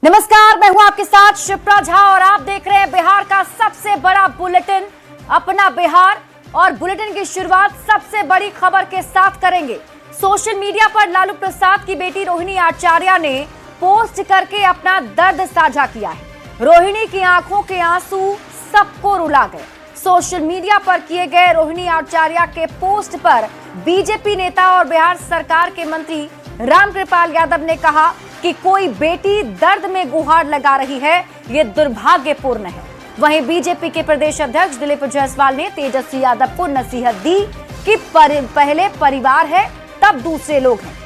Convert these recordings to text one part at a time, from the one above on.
नमस्कार, मैं हूं आपके साथ शिप्रा झा और आप देख रहे हैं बिहार का सबसे बड़ा बुलेटिन अपना बिहार। और बुलेटिन की शुरुआत सबसे बड़ी खबर के साथ करेंगे। सोशल मीडिया पर लालू प्रसाद की बेटी रोहिणी आचार्य ने पोस्ट करके अपना दर्द साझा किया है। रोहिणी की आंखों के आंसू सबको रुला गए। सोशल मीडिया पर किए गए रोहिणी आचार्य के पोस्ट पर बीजेपी नेता और बिहार सरकार के मंत्री रामकृपाल यादव ने कहा कि कोई बेटी दर्द में गुहार लगा रही है, ये दुर्भाग्यपूर्ण है। वहीं बीजेपी के प्रदेश अध्यक्ष दिलीप जायसवाल ने तेजस्वी यादव को नसीहत दी कि पहले परिवार है तब दूसरे लोग हैं।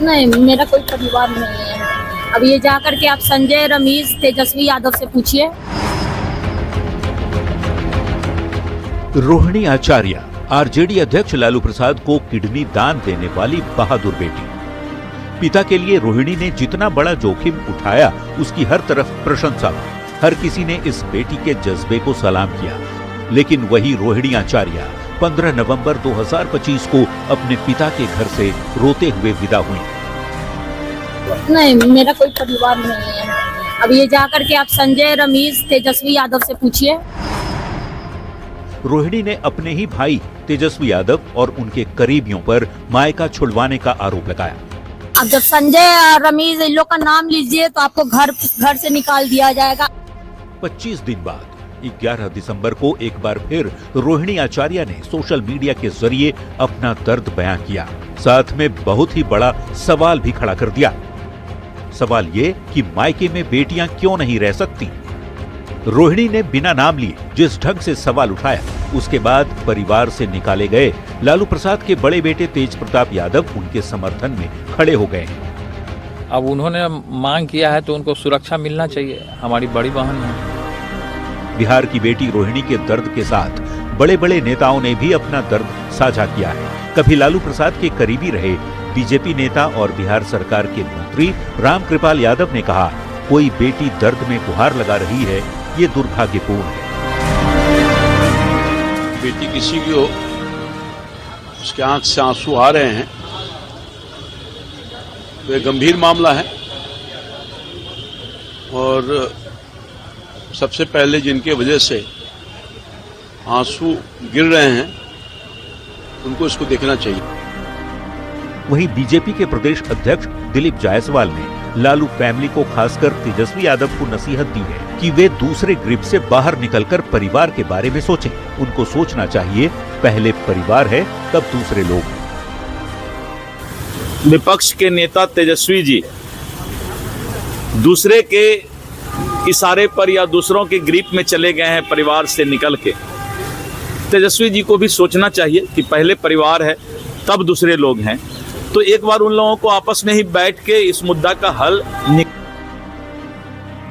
नहीं, मेरा कोई परिवार नहीं है। अब ये जाकर के आप संजय, रमेश, तेजस्वी यादव से पूछिए। रोहिणी आचार्य आरजेडी अध्यक्ष लालू प्रसाद को किडनी दान देने वाली बहादुर बेटी। पिता के लिए रोहिणी ने जितना बड़ा जोखिम उठाया उसकी हर तरफ प्रशंसा हुई। हर किसी ने इस बेटी के जज्बे को सलाम किया। लेकिन वही रोहिणी आचार्य 15 नवंबर 2025 को अपने पिता के घर से रोते हुए विदा हुई। नहीं, मेरा कोई परिवार नहीं है। अब ये जाकर के आप संजय, रमेश, तेजस्वी यादव से पूछिए। रोहिणी ने अपने ही भाई तेजस्वी यादव और उनके करीबियों पर मायका छुड़वाने का आरोप लगाया। अब जब संजय और रमेश इन लोग का नाम लीजिए तो आपको घर से निकाल दिया जाएगा। 25 दिन बाद 11 दिसंबर को एक बार फिर रोहिणी आचार्य ने सोशल मीडिया के जरिए अपना दर्द बयां किया। साथ में बहुत ही बड़ा सवाल भी खड़ा कर दिया। सवाल ये कि मायके में बेटियां क्यों नहीं रह सकती। रोहिणी ने बिना नाम लिए जिस ढंग से सवाल उठाया, उसके बाद परिवार से निकाले गए लालू प्रसाद के बड़े बेटे तेज प्रताप यादव उनके समर्थन में खड़े हो गए हैं। अब उन्होंने मांग किया है तो उनको सुरक्षा मिलना चाहिए। हमारी बड़ी बहन है। बिहार की बेटी रोहिणी के दर्द के साथ बड़े बड़े नेताओं ने भी अपना दर्द साझा किया है। कभी लालू प्रसाद के करीबी रहे बीजेपी नेता और बिहार सरकार के मंत्री रामकृपाल यादव ने कहा, कोई बेटी दर्द में गुहार लगा रही है, ये दुर्भाग्यपूर्ण है। बेटी किसी की हो, उसके आंख से आंसू आ रहे हैं तो ये गंभीर मामला है। और सबसे पहले जिनके वजह से आंसू गिर रहे हैं उनको इसको देखना चाहिए। वहीं बीजेपी के प्रदेश अध्यक्ष दिलीप जायसवाल ने लालू फैमिली को, खासकर तेजस्वी यादव को नसीहत दी है कि वे दूसरे ग्रिप से बाहर निकलकर परिवार के बारे में सोचें। उनको सोचना चाहिए पहले परिवार है तब दूसरे लोग। विपक्ष के नेता तेजस्वी जी दूसरे के इशारे पर या दूसरों के ग्रिप में चले गए हैं परिवार से निकल के। तेजस्वी जी को भी सोचना चाहिए कि पहले परिवार है तब दूसरे लोग हैं। तो एक बार उन लोगों को आपस में ही बैठ के इस मुद्दा का हल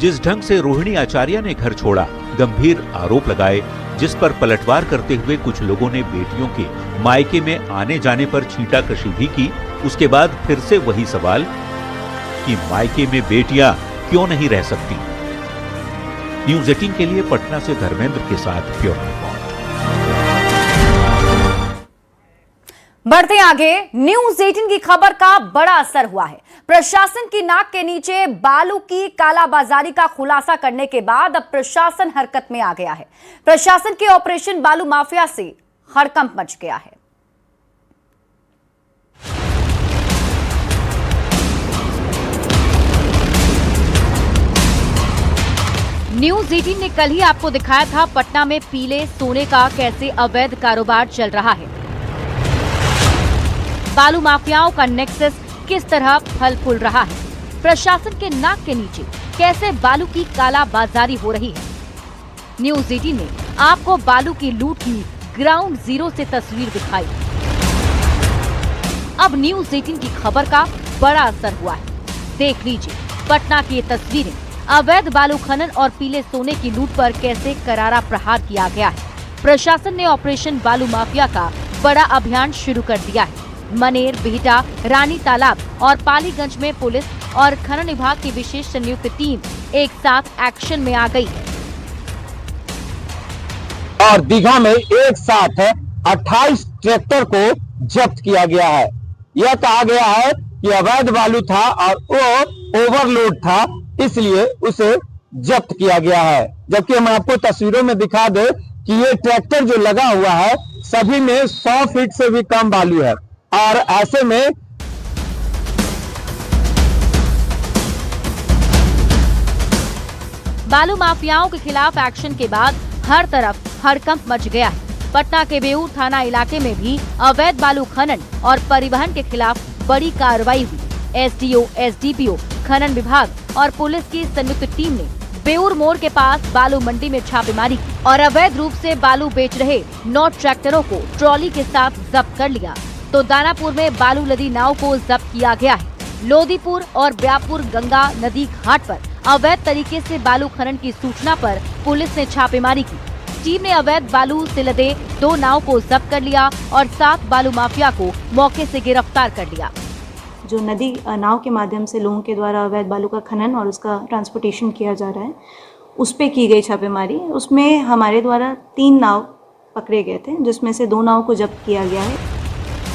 जिस ढंग से रोहिणी आचार्य ने घर छोड़ा, गंभीर आरोप लगाए, जिस पर पलटवार करते हुए कुछ लोगों ने बेटियों के मायके में आने जाने पर छींटाकशी भी की, उसके बाद फिर से वही सवाल कि मायके में बेटियां क्यों नहीं रह सकती। न्यूज़ 18 के लिए पटना से धर्मेंद्र के साथ ब्यूरो रिपोर्ट। बढ़ते आगे, न्यूज़ 18 की खबर का बड़ा असर हुआ है। प्रशासन की नाक के नीचे बालू की कालाबाजारी का खुलासा करने के बाद अब प्रशासन हरकत में आ गया है। प्रशासन के ऑपरेशन बालू माफिया से हड़कंप मच गया है। न्यूज़ 18 ने कल ही आपको दिखाया था पटना में पीले सोने का कैसे अवैध कारोबार चल रहा है। बालू माफियाओं का नेक्सस किस तरह फल फूल रहा है। प्रशासन के नाक के नीचे कैसे बालू की कालाबाजारी हो रही है। न्यूज़ 18 ने आपको बालू की लूट की ग्राउंड जीरो से तस्वीर दिखाई। अब न्यूज़ 18 की खबर का बड़ा असर हुआ है। देख लीजिए पटना की ये तस्वीरें। अवैध बालू खनन और पीले सोने की लूट पर कैसे करारा प्रहार किया गया है। प्रशासन ने ऑपरेशन बालू माफिया का बड़ा अभियान शुरू कर दिया है। मनेर, बिहटा, रानी तालाब और पालीगंज में पुलिस और खनन विभाग की विशेष संयुक्त टीम एक साथ एक्शन में आ गई है। और दीघा में एक साथ 28 ट्रैक्टर को जब्त किया गया है। यह कहा गया है कि अवैध बालू था और वो ओवरलोड था, इसलिए उसे जब्त किया गया है। जबकि हम आपको तस्वीरों में दिखा दें कि ये ट्रैक्टर जो लगा हुआ है सभी में 100 फीट से भी कम बालू है और ऐसे में बालू माफियाओं के खिलाफ एक्शन के बाद हर तरफ हड़कंप मच गया है। पटना के बेऊर थाना इलाके में भी अवैध बालू खनन और परिवहन के खिलाफ बड़ी कार्रवाई हुई। एसडीओ, एसडीपीओ, खनन विभाग और पुलिस की संयुक्त टीम ने बेऊर मोड़ के पास बालू मंडी में छापेमारी की और अवैध रूप से बालू बेच रहे 9 ट्रैक्टरों को ट्रॉली के साथ जब्त कर लिया। तो दानापुर में बालू लदी नाव को जब्त किया गया है। लोदीपुर और ब्यापुर गंगा नदी घाट पर अवैध तरीके से बालू खनन की सूचना पर पुलिस ने छापेमारी की। टीम ने अवैध बालू से लदे 2 नाव को जब्त कर लिया और 7 बालू माफिया को मौके से गिरफ्तार कर लिया। जो नदी नाव के माध्यम से लोगों के द्वारा अवैध बालू का खनन और उसका ट्रांसपोर्टेशन किया जा रहा है, उस पे की गई छापेमारी। उसमें हमारे द्वारा 3 नाव पकड़े गए थे, जिसमें से 2 नाव को जब्त किया गया है।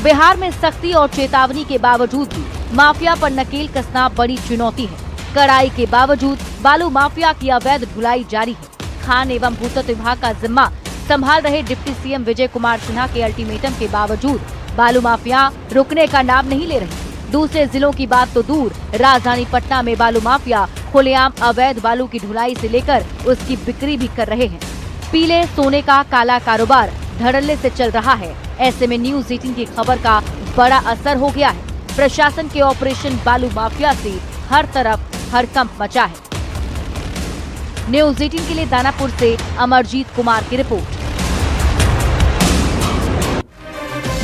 बिहार में सख्ती और चेतावनी के बावजूद भी माफिया पर नकेल कसना बड़ी चुनौती है। कड़ाई के बावजूद बालू माफिया की अवैध ढुलाई जारी है। खान एवं भूतत्व विभाग का जिम्मा संभाल रहे डिप्टी सीएम विजय कुमार सिन्हा के अल्टीमेटम के बावजूद बालू माफिया रुकने का नाम नहीं ले रहे। दूसरे जिलों की बात तो दूर, राजधानी पटना में बालू माफिया खुलेआम अवैध बालू की ढुलाई से लेकर उसकी बिक्री भी कर रहे हैं। पीले सोने का काला कारोबार धड़ल्ले से चल रहा है। ऐसे में न्यूज 18 की खबर का बड़ा असर हो गया है। प्रशासन के ऑपरेशन बालू माफिया से हर तरफ हड़कंप मचा है। न्यूज 18 के लिए दानापुर से अमरजीत कुमार की रिपोर्ट।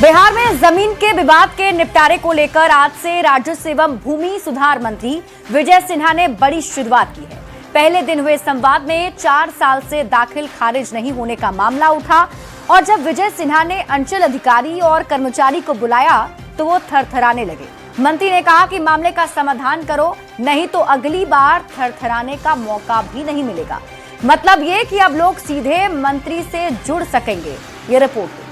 बिहार में जमीन के विवाद के निपटारे को लेकर आज से राजस्व एवं भूमि सुधार मंत्री विजय सिन्हा ने बड़ी शुरुआत की है। पहले दिन हुए संवाद में 4 साल से दाखिल खारिज नहीं होने का मामला उठा और जब विजय सिन्हा ने अंचल अधिकारी और कर्मचारी को बुलाया तो वो थरथराने लगे। मंत्री ने कहा कि मामले का समाधान करो, नहीं तो अगली बार थरथराने का मौका भी नहीं मिलेगा। मतलब ये कि अब लोग सीधे मंत्री से जुड़ सकेंगे। ये रिपोर्ट।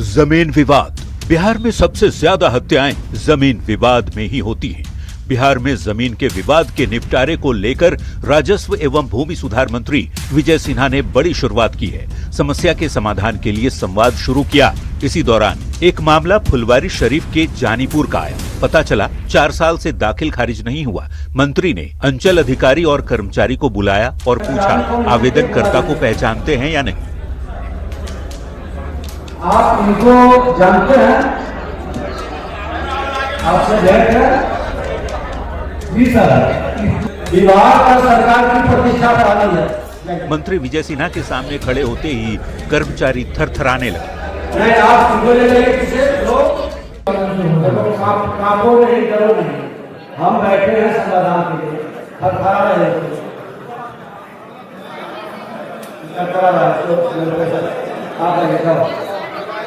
जमीन विवाद। बिहार में सबसे ज्यादा हत्याएं जमीन विवाद में ही होती हैं। बिहार में जमीन के विवाद के निपटारे को लेकर राजस्व एवं भूमि सुधार मंत्री विजय सिन्हा ने बड़ी शुरुआत की है। समस्या के समाधान के लिए संवाद शुरू किया। इसी दौरान एक मामला फुलवारी शरीफ के जानीपुर का आया। पता चला 4 साल से दाखिल खारिज नहीं हुआ। मंत्री ने अंचल अधिकारी और कर्मचारी को बुलाया और पूछा, आवेदनकर्ता को पहचानते हैं या नहीं। आप इनको जानते हैं? आपसे भेंट है? जी सर। विभाग का सरकार की प्रतिष्ठा बढ़ानी है। मंत्री विजय सिन्हा के सामने खड़े होते ही कर्मचारी थरथराने लगे। नहीं, आप इनको ले लेंगे किसे लोग? कांपो नहीं, डरो नहीं। हम बैठे हैं समाधान के लिए। थरथरा रहे हैं।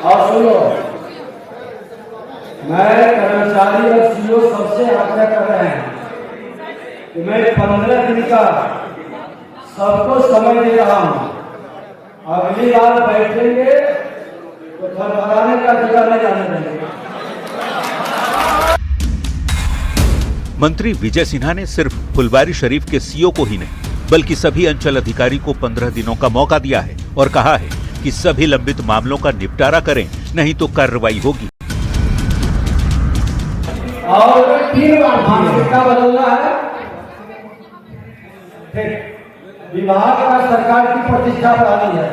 और सुनो, मैं कर्मचारी और सीओ सबसे आग्रह कर रहे हैं कि मैं 15 दिन का सबको समय दे रहा हूं। अगली बार बैठेंगे तो थरथराने का जगह नहीं जाने देंगे। मंत्री विजय सिन्हा ने सिर्फ फुलवारी शरीफ के सीओ को ही नहीं बल्कि सभी अंचल अधिकारी को 15 दिनों का मौका दिया है और कहा है कि सभी लंबित मामलों का निपटारा करें, नहीं तो कार्रवाई होगी। और 3 बार मानसिकता बदलना है। विभाग का सरकार की प्रतिष्ठा बढ़ानी है।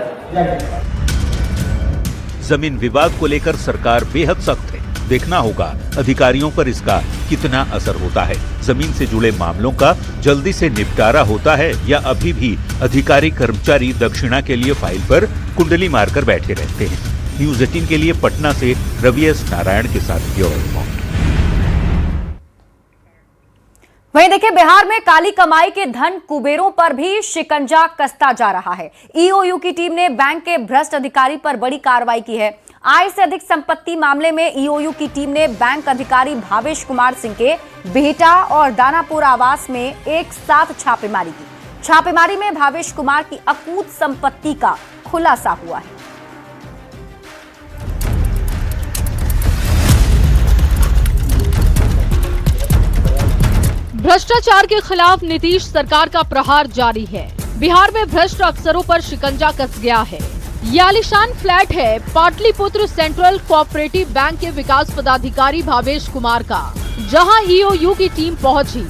जमीन विवाद को लेकर सरकार बेहद सख्त है। देखना होगा अधिकारियों पर इसका कितना असर होता है। जमीन से जुड़े मामलों का जल्दी से निपटारा होता है या अभी भी अधिकारी कर्मचारी दक्षिणा के लिए फाइल पर कुंडली मारकर बैठे रहते हैं। न्यूज 18 के लिए पटना से रवि एस नारायण के साथ ब्यूरो रिपोर्ट। वहीं देखिए, बिहार में काली कमाई के धन कुबेरों पर भी शिकंजा कसता जा रहा है। ईओयू की टीम ने बैंक के भ्रष्ट अधिकारी पर बड़ी कार्रवाई की है। आय से अधिक संपत्ति मामले में ईओयू की टीम ने बैंक अधिकारी भावेश कुमार सिंह के बिहटा और दानापुर आवास में एक साथ छापेमारी की। छापेमारी में भावेश कुमार की अकूत संपत्ति का खुलासा हुआ है। भ्रष्टाचार के खिलाफ नीतीश सरकार का प्रहार जारी है। बिहार में भ्रष्ट अफसरों पर शिकंजा कस गया है। ये आलीशान फ्लैट है पाटलिपुत्र सेंट्रल कोऑपरेटिव बैंक के विकास पदाधिकारी भावेश कुमार का, जहां ईओयू की टीम पहुंची।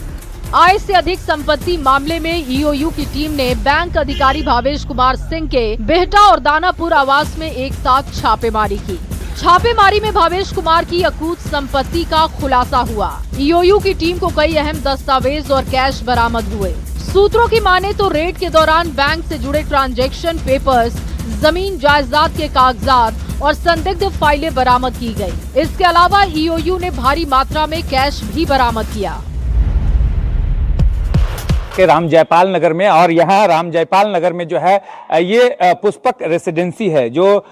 आय से अधिक संपत्ति मामले में ईओयू की टीम ने बैंक अधिकारी भावेश कुमार सिंह के बेहटा और दानापुर आवास में एक साथ छापेमारी की। छापेमारी में भावेश कुमार की अकूत संपत्ति का खुलासा हुआ। ईओयू की टीम को कई अहम दस्तावेज और कैश बरामद हुए। सूत्रों की माने तो रेड के दौरान बैंक से जुड़े ट्रांजैक्शन पेपर्स, जमीन जायदाद के कागजात और संदिग्ध फाइलें बरामद की गई। इसके अलावा ईओयू ने भारी मात्रा में कैश भी बरामद किया। के राम जयपाल नगर में, और यहाँ राम जयपाल नगर में जो है ये पुष्पक रेसिडेंसी है, जो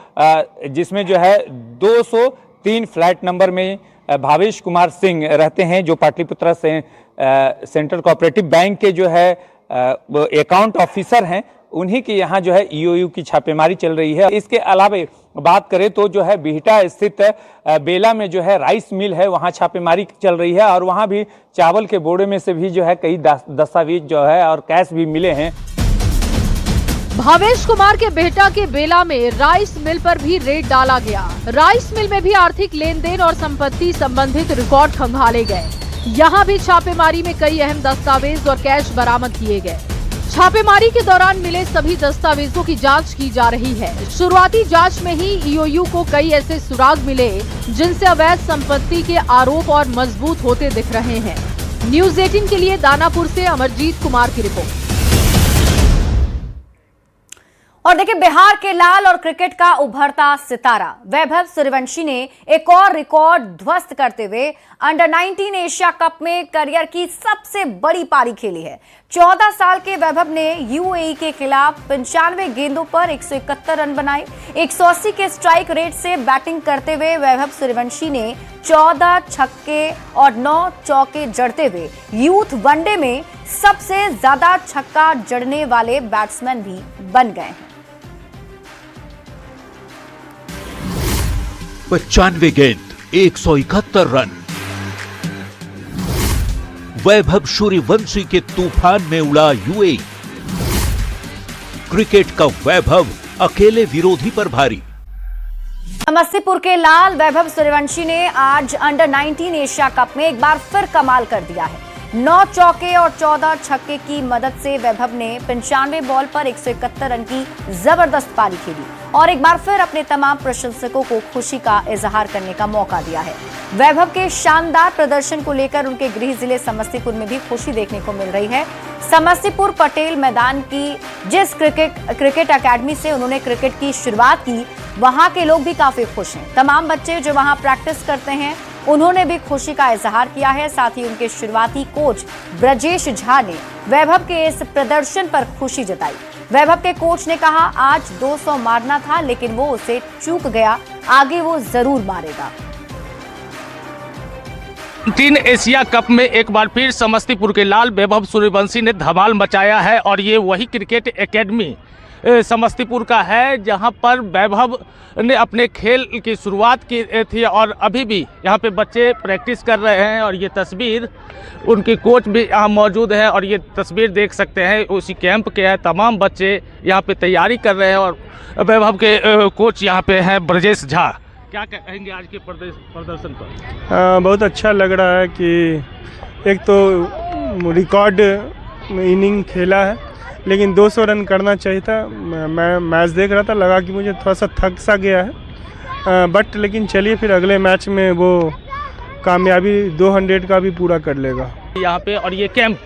जिसमें जो है 203 फ्लैट नंबर में भावेश कुमार सिंह रहते हैं, जो पाटलिपुत्र से सेंट्रल कोऑपरेटिव बैंक के जो है अकाउंट ऑफिसर हैं। उन्हीं के यहाँ जो है ईओयू की छापेमारी चल रही है। इसके अलावा बात करें तो जो है बिहटा स्थित बेला में जो है राइस मिल है, वहाँ छापेमारी चल रही है और वहाँ भी चावल के बोरे में से भी जो है कई दस्तावेज जो है और कैश भी मिले हैं। भावेश कुमार के बेहटा के बेला में राइस मिल पर भी रेड डाला गया। राइस मिल में भी आर्थिक लेन देन और संपत्ति संबंधित रिकॉर्ड खंगाले गए। यहाँ भी छापेमारी में कई अहम दस्तावेज और कैश बरामद किए गए। छापेमारी के दौरान मिले सभी दस्तावेजों की जांच की जा रही है। शुरुआती जांच में ही ईओयू को कई ऐसे सुराग मिले जिनसे अवैध संपत्ति के आरोप और मजबूत होते दिख रहे हैं। न्यूज़ 18 के लिए दानापुर से अमरजीत कुमार की रिपोर्ट। और देखिए, बिहार के लाल और क्रिकेट का उभरता सितारा वैभव सूर्यवंशी ने एक और रिकॉर्ड ध्वस्त करते हुए अंडर 19 एशिया कप में करियर की सबसे बड़ी पारी खेली है। 14 साल के वैभव ने यूएई के खिलाफ 95 गेंदों पर 171 रन बनाए। 180 के स्ट्राइक रेट से बैटिंग करते हुए वैभव सूर्यवंशी ने 14 छक्के और 9 चौके जड़ते हुए यूथ वनडे में सबसे ज्यादा छक्का जड़ने वाले बैट्समैन भी बन गए हैं। 95 गेंद, 171 रन। वैभव सूर्यवंशी के तूफान में उड़ा यूएई। क्रिकेट का वैभव अकेले विरोधी पर भारी। समस्तीपुर के लाल वैभव सूर्यवंशी ने आज अंडर 19 एशिया कप में एक बार फिर कमाल कर दिया है। 9 चौके और 14 छक्के की मदद से वैभव ने 95 बॉल पर 171 रन की जबरदस्त पारी खेली और एक बार फिर अपने तमाम प्रशंसकों को खुशी का इजहार करने का मौका दिया है। वैभव के शानदार प्रदर्शन को लेकर उनके गृह जिले समस्तीपुर में भी खुशी देखने को मिल रही है। समस्तीपुर पटेल मैदान की जिस क्रिकेट एकेडमी से उन्होंने क्रिकेट की शुरुआत की, वहां के लोग भी काफी खुश हैं। तमाम बच्चे जो वहां प्रैक्टिस करते हैं उन्होंने भी खुशी का इजहार किया है। साथ ही उनके शुरुआती कोच ब्रजेश झा ने वैभव के इस प्रदर्शन पर खुशी जताई। वैभव के कोच ने कहा, आज 200 मारना था लेकिन वो उसे चूक गया, आगे वो जरूर मारेगा। 3 एशिया कप में एक बार फिर समस्तीपुर के लाल वैभव सूर्यवंशी ने धमाल मचाया है और ये वही क्रिकेट एकेडमी समस्तीपुर का है जहां पर वैभव ने अपने खेल की शुरुआत की थी और अभी भी यहां पे बच्चे प्रैक्टिस कर रहे हैं। और ये तस्वीर उनके कोच भी यहाँ मौजूद है और ये तस्वीर देख सकते हैं उसी कैंप के है। तमाम बच्चे यहां पे तैयारी कर रहे हैं और वैभव के कोच यहां पे हैं ब्रजेश झा। क्या कहेंगे आज के प्रदर्शन पर? बहुत अच्छा लग रहा है कि एक तो रिकॉर्ड इनिंग खेला है लेकिन 200 रन करना चाहिए था। मैं मैच देख रहा था, लगा कि मुझे थोड़ा सा थक सा गया है, बट लेकिन चलिए फिर अगले मैच में वो कामयाबी 200 का भी पूरा कर लेगा यहाँ पे। और ये कैंप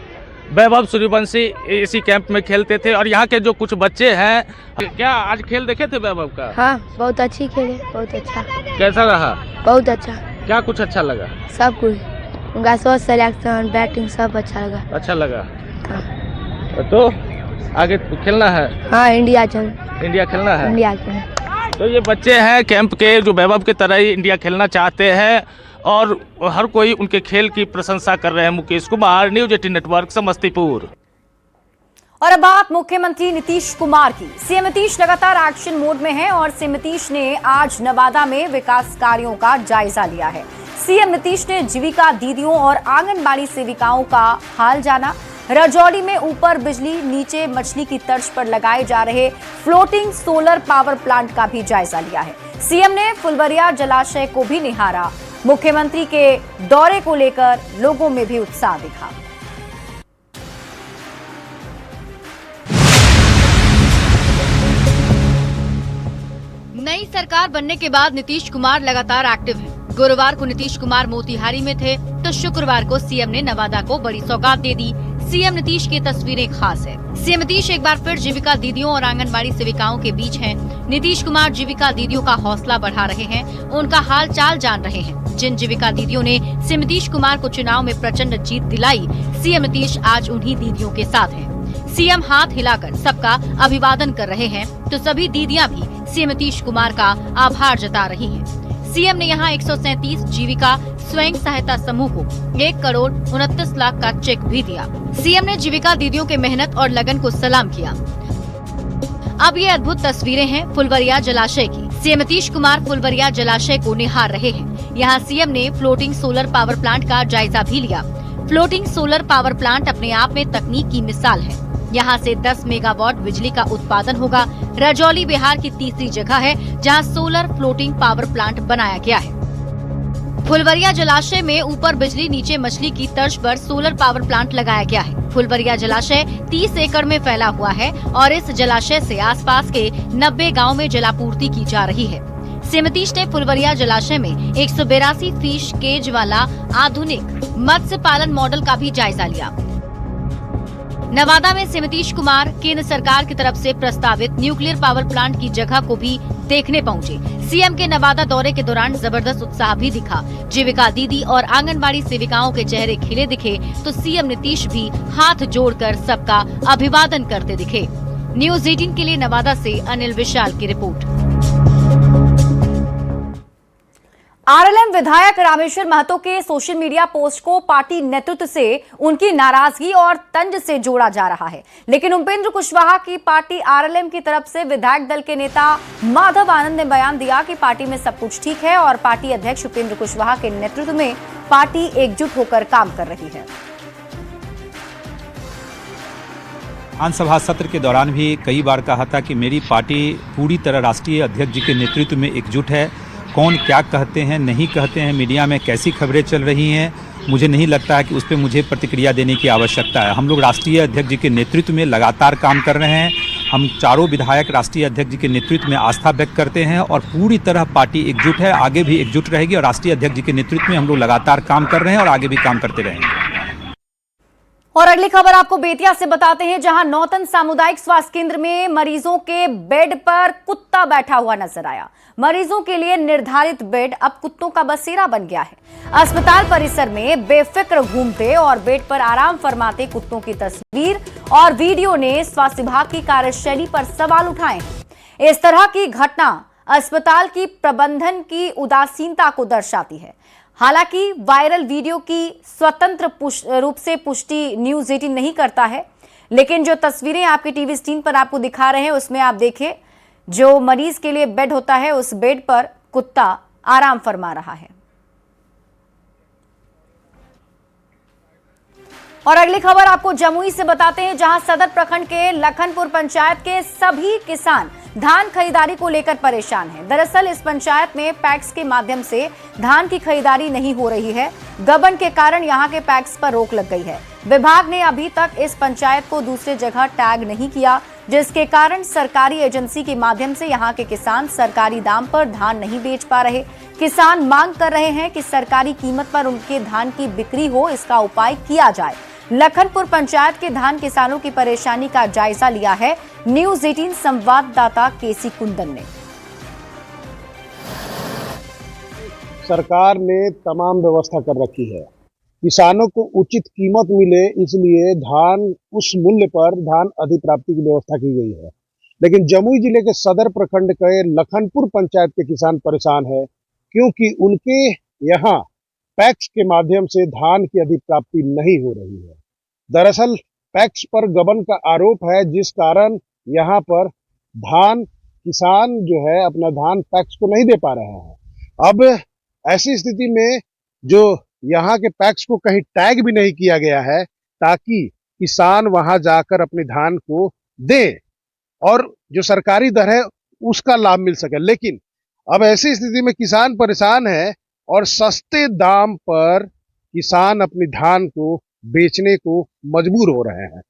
वैभव सूर्यवंशी इसी कैंप में खेलते थे और यहाँ के जो कुछ बच्चे हैं, क्या आज खेल देखे थे वैभव का? हाँ, बहुत अच्छी खेले, बहुत अच्छा। कैसा रहा? बहुत अच्छा। क्या कुछ अच्छा लगा? सब कुछ, उनका शॉट सिलेक्शन, बैटिंग सब अच्छा लगा। अच्छा लगा। हाँ। तो आगे खेलना है? हाँ, इंडिया खेलना है। इंडिया खेलना। तो ये बच्चे हैं कैंप के जो वैभव के तरह ही इंडिया खेलना चाहते हैं और हर कोई उनके खेल की प्रशंसा कर रहे हैं। Mukesh Kumar, news 18 network, Samastipur. और अब बात मुख्यमंत्री नीतीश कुमार की। सीएम नीतीश लगातार एक्शन मोड में हैं और सीएम नीतीश ने आज नवादा में विकास कार्यों का जायजा लिया है। सीएम नीतीश ने जीविका दीदियों और आंगनबाड़ी सेविकाओं का हाल जाना। रजौली में ऊपर बिजली नीचे मछली की तर्ज पर लगाए जा रहे फ्लोटिंग सोलर पावर प्लांट का भी जायजा लिया है। सीएम ने फुलवरिया जलाशय को भी निहारा। मुख्यमंत्री के दौरे को लेकर लोगों में भी उत्साह दिखा। नई सरकार बनने के बाद नीतीश कुमार लगातार एक्टिव हैं। गुरुवार को नीतीश कुमार मोतिहारी में थे तो शुक्रवार को सीएम ने नवादा को बड़ी सौगात दे दी। सीएम नीतीश की तस्वीरें खास है। सीएम नीतीश एक बार फिर जीविका दीदियों और आंगनबाड़ी सेविकाओं के बीच हैं। नीतीश कुमार जीविका दीदियों का हौसला बढ़ा रहे हैं, उनका हाल चाल जान रहे हैं। जिन जीविका दीदियों ने सीएम नीतीश कुमार को चुनाव में प्रचंड जीत दिलाई, सीएम नीतीश आज उन्हीं दीदियों के साथ हैं। सीएम हाथ हिलाकर सबका अभिवादन कर रहे हैं तो सभी दीदियां भी सीएम नीतीश कुमार का आभार जता रही हैं। सीएम ने यहां 137 जीविका स्वयं सहायता समूह को 1,29,00,000 का चेक भी दिया। सीएम ने जीविका दीदियों के मेहनत और लगन को सलाम किया। अब ये अद्भुत तस्वीरें हैं फुलवरिया जलाशय की। सीएम नीतीश कुमार फुलवरिया जलाशय को निहार रहे हैं। यहाँ सीएम ने फ्लोटिंग सोलर पावर प्लांट का जायजा भी लिया। फ्लोटिंग सोलर पावर प्लांट अपने आप में तकनीक की मिसाल है। यहाँ से 10 मेगावाट बिजली का उत्पादन होगा। रजौली बिहार की तीसरी जगह है जहाँ सोलर फ्लोटिंग पावर प्लांट बनाया गया है। फुलवरिया जलाशय में ऊपर बिजली नीचे मछली की तर्ज पर सोलर पावर प्लांट लगाया गया है। फुलवरिया जलाशय 30 एकड़ में फैला हुआ है और इस जलाशय से आसपास के 90 गाँव में जलापूर्ति की जा रही है। सीएम नीतीश ने फुलवरिया जलाशय में 182 फिश केज वाला आधुनिक मत्स्य पालन मॉडल का भी जायजा लिया। नवादा में सीएम नीतीश कुमार केंद्र सरकार की तरफ से प्रस्तावित न्यूक्लियर पावर प्लांट की जगह को भी देखने पहुंचे। सीएम के नवादा दौरे के दौरान जबरदस्त उत्साह भी दिखा। जीविका दीदी और आंगनबाड़ी सेविकाओं के चेहरे खिले दिखे तो सीएम नीतीश भी हाथ जोड़कर सबका अभिवादन करते दिखे। न्यूज़ 18 के लिए नवादा से अनिल विशाल की रिपोर्ट। आरएलएम विधायक रामेश्वर महतो के सोशल मीडिया पोस्ट को पार्टी नेतृत्व से उनकी नाराजगी और तंज से जोड़ा जा रहा है, लेकिन उपेंद्र कुशवाहा की पार्टी आरएलएम की तरफ से विधायक दल के नेता माधव आनंद ने बयान दिया कि पार्टी में सब कुछ ठीक है और पार्टी अध्यक्ष उपेंद्र कुशवाहा के नेतृत्व में पार्टी एकजुट होकर काम कर रही है। विधानसभा सत्र के दौरान भी कई बार कहा था कि मेरी पार्टी पूरी तरह राष्ट्रीय अध्यक्ष जी के नेतृत्व में एकजुट है। कौन क्या कहते हैं नहीं कहते हैं, मीडिया में कैसी खबरें चल रही हैं, मुझे नहीं लगता है कि उस पर मुझे प्रतिक्रिया देने की आवश्यकता है। हम लोग राष्ट्रीय अध्यक्ष जी के नेतृत्व में लगातार काम कर रहे हैं। हम चारों विधायक राष्ट्रीय अध्यक्ष जी के नेतृत्व में आस्था व्यक्त करते हैं और पूरी तरह पार्टी एकजुट है, आगे भी एकजुट रहेगी और राष्ट्रीय अध्यक्ष जी के नेतृत्व में हम लोग लगातार काम कर रहे हैं और आगे भी काम करते रहेंगे। और अगली खबर आपको बेतिया से बताते हैं, जहां नौतन सामुदायिक स्वास्थ्य केंद्र में मरीजों के बेड पर कुत्ता बैठा हुआ नजर आया। मरीजों के लिए निर्धारित बेड अब कुत्तों का बसेरा बन गया है। अस्पताल परिसर में बेफिक्र घूमते और बेड पर आराम फरमाते कुत्तों की तस्वीर और वीडियो ने स्वास्थ्य विभाग की कार्यशैली पर सवाल उठाए। इस तरह की घटना अस्पताल की प्रबंधन की उदासीनता को दर्शाती है। हालांकि वायरल वीडियो की स्वतंत्र रूप से पुष्टि न्यूज़ 18 नहीं करता है, लेकिन जो तस्वीरें आपके टीवी स्क्रीन पर आपको दिखा रहे हैं उसमें आप देखिए, जो मरीज के लिए बेड होता है उस बेड पर कुत्ता आराम फरमा रहा है। और अगली खबर आपको जमुई से बताते हैं, जहां सदर प्रखंड के लखनपुर पंचायत के सभी किसान धान खरीदारी को लेकर परेशान हैं। दरअसल इस पंचायत में पैक्स के माध्यम से धान की खरीदारी नहीं हो रही है। गबन के कारण यहां के पैक्स पर रोक लग गई है। विभाग ने अभी तक इस पंचायत को दूसरी जगह टैग नहीं किया, जिसके कारण सरकारी एजेंसी के माध्यम से यहां के किसान सरकारी दाम पर धान नहीं बेच पा रहे। किसान मांग कर रहे हैं कि सरकारी कीमत पर उनके धान की बिक्री हो, इसका उपाय किया जाए। लखनपुर पंचायत के धान किसानों की परेशानी का जायजा लिया है न्यूज़ 18 संवाददाता केसी कुंदन ने। सरकार ने तमाम व्यवस्था कर रखी है, किसानों को उचित कीमत मिले इसलिए धान उस मूल्य पर धान अधिप्राप्ति की व्यवस्था की गई है। लेकिन जमुई जिले के सदर प्रखंड के लखनपुर पंचायत के किसान परेशान है, क्योंकि उनके यहाँ पैक्स के माध्यम से धान की अधिप्राप्ति नहीं हो रही है। दरअसल पैक्स पर गबन का आरोप है, जिस कारण यहाँ पर धान किसान जो है अपना धान पैक्स को नहीं दे पा रहे हैं। अब ऐसी स्थिति में जो यहाँ के पैक्स को कहीं टैग भी नहीं किया गया है ताकि किसान वहां जाकर अपने धान को दे और जो सरकारी दर है उसका लाभ मिल सके। लेकिन अब ऐसी स्थिति में किसान परेशान है और सस्ते दाम पर किसान अपनी धान को बेचने को मजबूर हो रहे हैं।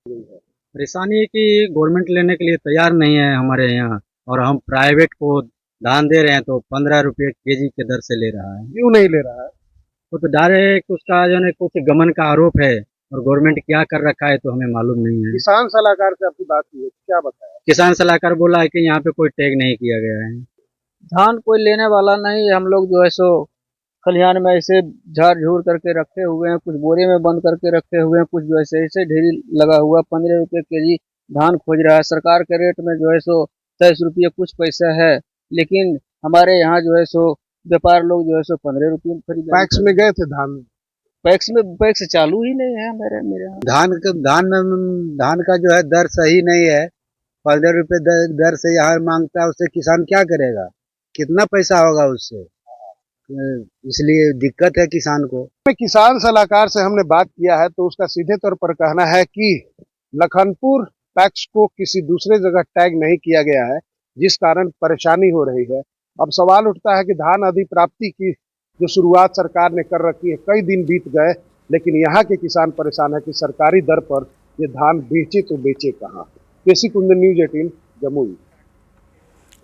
परेशानी है कि गवर्नमेंट लेने के लिए तैयार नहीं है हमारे यहाँ, और हम प्राइवेट को धान दे रहे हैं तो 15 रुपये केजी के दर से ले रहा है। क्यों नहीं ले रहा है? तो डायरेक्ट उसका जो है कुछ गमन का आरोप है, और गवर्नमेंट क्या कर रखा है तो हमें मालूम नहीं है। किसान सलाहकार से आपकी बात हुई, क्या बताया? किसान सलाहकार बोला है कि यहाँ पे कोई टैग नहीं किया गया है। धान कोई लेने वाला नहीं, हम लोग जो है सो खलिहान में ऐसे झाड़ झूर करके रखे हुए हैं, कुछ बोरे में बंद करके रखे हुए हैं, कुछ जो है ऐसे ढेरी लगा हुआ 15 रुपये केजी धान खोज रहा है। सरकार के रेट में जो है सो 23 रुपये कुछ पैसा है, लेकिन हमारे यहाँ जो है सो व्यापार लोग जो है सो 15 रुपये में खरीद। पैक्स में गए थे धान? पैक्स चालू ही नहीं है मेरे धान का जो है दर सही नहीं है। 15 रुपये दर से यहाँ मांगता है, उससे किसान क्या करेगा? कितना पैसा होगा उससे? इसलिए दिक्कत है किसान को। किसान सलाहकार से हमने बात किया है तो उसका सीधे तौर पर कहना है कि लखनपुर पैक्स को किसी दूसरे जगह टैग नहीं किया गया है, जिस कारण परेशानी हो रही है। अब सवाल उठता है कि धान अधिप्राप्ति की जो शुरुआत सरकार ने कर रखी है, कई दिन बीत गए लेकिन यहाँ के किसान परेशान है कि सरकारी दर पर ये धान बेचे तो बेचे कहाँ। केसी कुंदन, न्यूज़ 18 जमुई।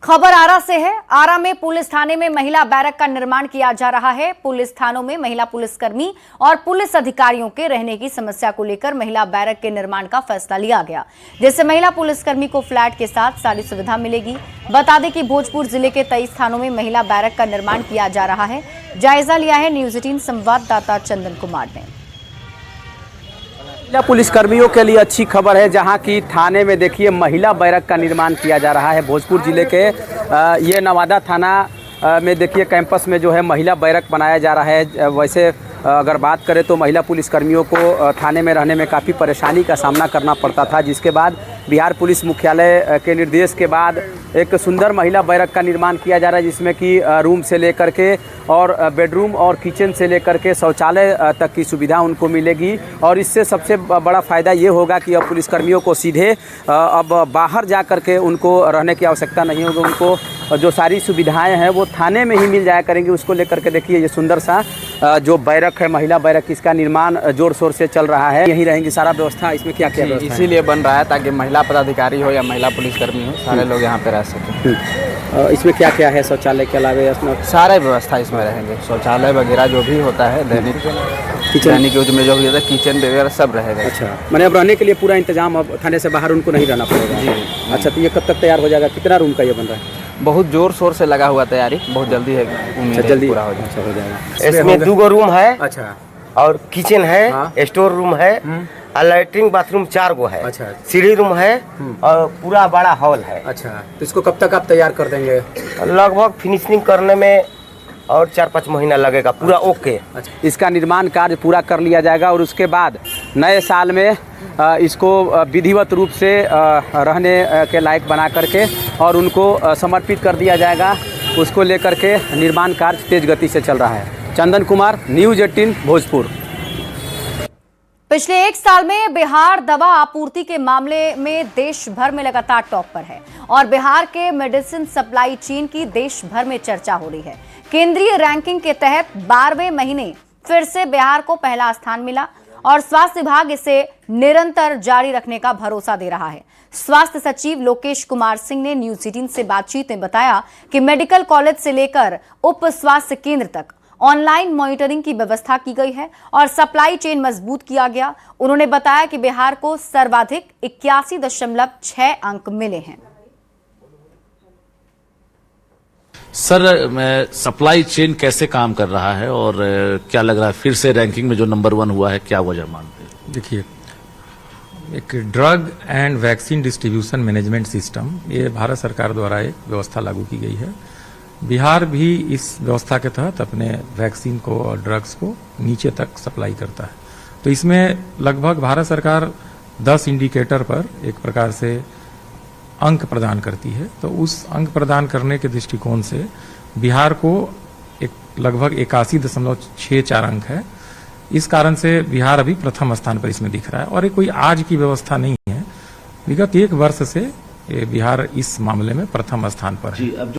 खबर आरा से है। आरा में पुलिस थाने में महिला बैरक का निर्माण किया जा रहा है। पुलिस थानों में महिला पुलिसकर्मी और पुलिस अधिकारियों के रहने की समस्या को लेकर महिला बैरक के निर्माण का फैसला लिया गया, जिससे महिला पुलिसकर्मी को फ्लैट के साथ सारी सुविधा मिलेगी। बता दें कि भोजपुर जिले के 23 थानों में महिला बैरक का निर्माण किया जा रहा है। जायजा लिया है न्यूज़ 18 संवाददाता चंदन कुमार ने। महिला पुलिसकर्मियों के लिए अच्छी खबर है, जहां की थाने में देखिए महिला बैरक का निर्माण किया जा रहा है। भोजपुर जिले के ये नवादा थाना में देखिए कैंपस में जो है महिला बैरक बनाया जा रहा है। वैसे अगर बात करें तो महिला पुलिसकर्मियों को थाने में रहने में काफ़ी परेशानी का सामना करना पड़ता था, जिसके बाद बिहार पुलिस मुख्यालय के निर्देश के बाद एक सुंदर महिला बैरक का निर्माण किया जा रहा है, जिसमें कि रूम से लेकर के और बेडरूम और किचन से लेकर के शौचालय तक की सुविधा उनको मिलेगी। और इससे सबसे बड़ा फ़ायदा ये होगा कि अब पुलिसकर्मियों को सीधे अब बाहर जा कर के उनको रहने की आवश्यकता नहीं होगी। उनको जो सारी सुविधाएं हैं वो थाने में ही मिल जाया करेंगी। उसको लेकर के देखिए ये सुंदर सा जो बैरक है, महिला बैरक, इसका निर्माण जोर शोर से चल रहा है। यहीं रहेंगी सारा व्यवस्था। इसमें क्या क्या व्यवस्था इसीलिए बन रहा है ताकि महिला पदाधिकारी हो या महिला पुलिसकर्मी हो, सारे लोग यहाँ पे रह सकें। इसमें क्या क्या है? शौचालय के अलावा इसमें सारे व्यवस्था इसमें रहेंगे, शौचालय वगैरह जो भी होता है, दैनिक यूज में जो भी होता है, किचन वगैरह सब रहेगा। अच्छा, मैंने अब रहने के लिए पूरा इंतजाम, अब थाने से बाहर उनको नहीं रहना पड़ेगा। जी। अच्छा, तो ये कब तक तैयार हो जाएगा? कितना रूम का ये बन रहा है? बहुत जोर शोर से लगा हुआ तैयारी, बहुत जल्दी है, अच्छा जल्दी पूरा हो जाएगा। इसमें 2 रूम है। अच्छा, और किचन है, स्टोर रूम है, और लैट्रिन बाथरूम 4 गो है। अच्छा, सीढ़ी रूम है और पूरा बड़ा हॉल है। अच्छा, तो इसको कब तक आप तैयार कर देंगे? लगभग फिनिशिंग करने में और 4-5 महीना लगेगा, पूरा ओके। अच्छा, इसका निर्माण कार्य पूरा कर लिया जाएगा और उसके बाद नए साल में इसको विधिवत रूप से रहने के लायक बना करके और उनको समर्पित कर दिया जाएगा। उसको लेकर के निर्माण कार्य तेज गति से चल रहा है। चंदन कुमार, न्यूज़ 18 भोजपुर। पिछले 1 साल में बिहार दवा आपूर्ति के मामले में देश भर में लगातार टॉप पर है और बिहार के मेडिसिन सप्लाई चेन की देश भर में चर्चा हो रही है। केंद्रीय रैंकिंग के तहत 12वें महीने फिर से बिहार को पहला स्थान मिला और स्वास्थ्य विभाग इसे निरंतर जारी रखने का भरोसा दे रहा है। स्वास्थ्य सचिव लोकेश कुमार सिंह ने न्यूज़ 18 से बातचीत में बताया कि मेडिकल कॉलेज से लेकर उप स्वास्थ्य केंद्र तक ऑनलाइन मॉनिटरिंग की व्यवस्था की गई है और सप्लाई चेन मजबूत किया गया। उन्होंने बताया कि बिहार को सर्वाधिक 81.6 अंक मिले हैं। सर, सप्लाई चेन कैसे काम कर रहा है और क्या लग रहा है फिर से रैंकिंग में जो नंबर 1 हुआ है, क्या वजह मानते हैं? देखिए, एक drug and vaccine distribution management system, ये भारत सरकार द्वारा एक व्यवस्था लागू की गई है। बिहार भी इस व्यवस्था के तहत अपने वैक्सीन को और ड्रग्स को नीचे तक सप्लाई करता है। तो इसमें लगभग भारत सरकार 10 इंडिकेटर पर एक प्रकार से अंक प्रदान करती है। तो उस अंक प्रदान करने के दृष्टिकोण से बिहार को एक लगभग 81.64 अंक है। इस कारण से बिहार अभी प्रथम स्थान पर इसमें दिख रहा है और ये कोई आज की व्यवस्था नहीं है, विगत 1 वर्ष से बिहार इस मामले में प्रथम स्थान पर है।